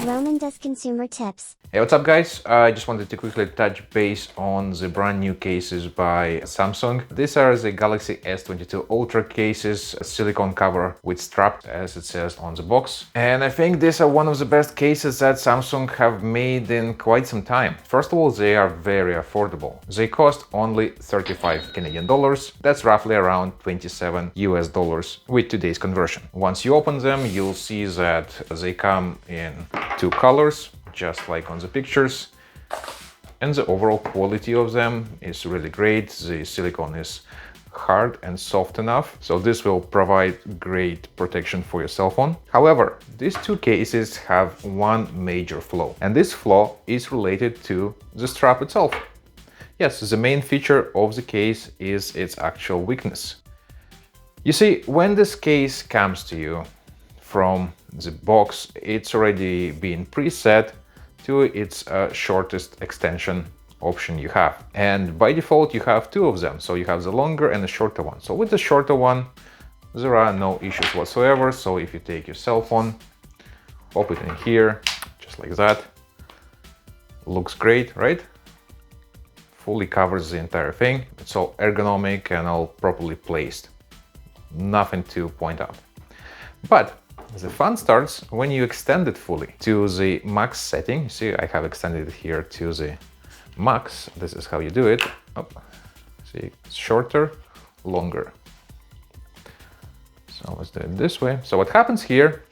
Roman does consumer tips. Hey, what's up guys? I just wanted to quickly touch base on the brand new cases by Samsung. These are the Galaxy S22 Ultra cases, a silicone cover with strap, as it says on the box. And I think these are one of the best cases that Samsung have made in quite some time. First of all, they are very affordable. They cost only 35 Canadian dollars. That's roughly around 27 US dollars with today's conversion. Once you open them, you'll see that they come in two colors, just like on the pictures, and the overall quality of them is really great. The silicone is hard and soft enough, so this will provide great protection for your cell phone. However, these two cases have one major flaw, and this flaw is related to the strap itself. Yes, the main feature of the case is its actual weakness. You see, when this case comes to you from the box, it's already been preset to its shortest extension option you have. And by default, you have two of them. So you have the longer and the shorter one. So with the shorter one, there are no issues whatsoever. So if you take your cell phone, pop it in here, just like that, looks great, right? Fully covers the entire thing. It's all ergonomic and all properly placed. Nothing to point out. But the fun starts when you extend it fully to the max setting. You see, I have extended it here to the max. This is how you do it. Oh, see, shorter, longer. So let's do it this way. So what happens here,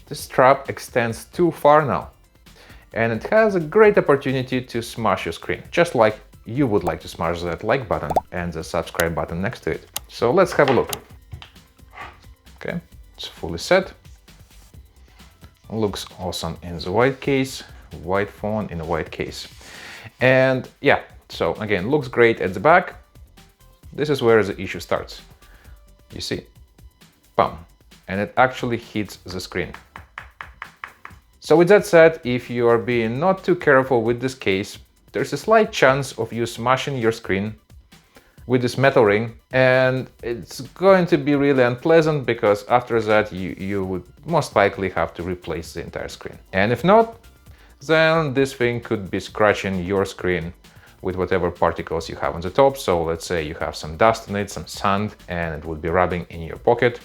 this strap extends too far now, and it has a great opportunity to smash your screen, just like you would like to smash that like button and the subscribe button next to it. So let's have a look. Okay. It's fully set. Looks awesome in the white case, white phone in a white case. And yeah, so again, looks great at the back. This is where the issue starts. You see, bam, and it actually hits the screen. So with that said, if you are being not too careful with this case, there's a slight chance of you smashing your screen with this metal ring, and it's going to be really unpleasant because after that you would most likely have to replace the entire screen. And if not, then this thing could be scratching your screen with whatever particles you have on the top. So let's say you have some dust on it, some sand, and it would be rubbing in your pocket.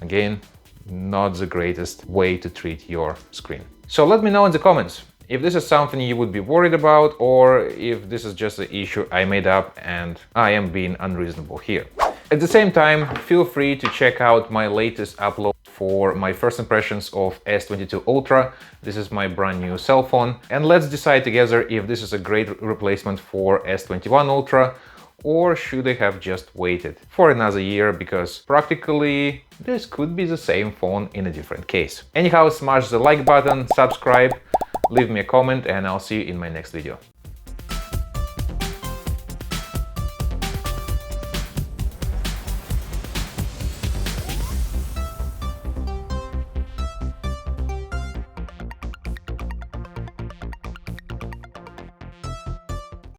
Again, not the greatest way to treat your screen. So let me know in the comments if this is something you would be worried about, or if this is just an issue I made up and I am being unreasonable here. At the same time, feel free to check out my latest upload for my first impressions of S22 Ultra. This is my brand new cell phone, and let's decide together if this is a great replacement for S21 Ultra, or should I have just waited for another year, because practically this could be the same phone in a different case. Anyhow, smash the like button, subscribe, leave me a comment, and I'll see you in my next video.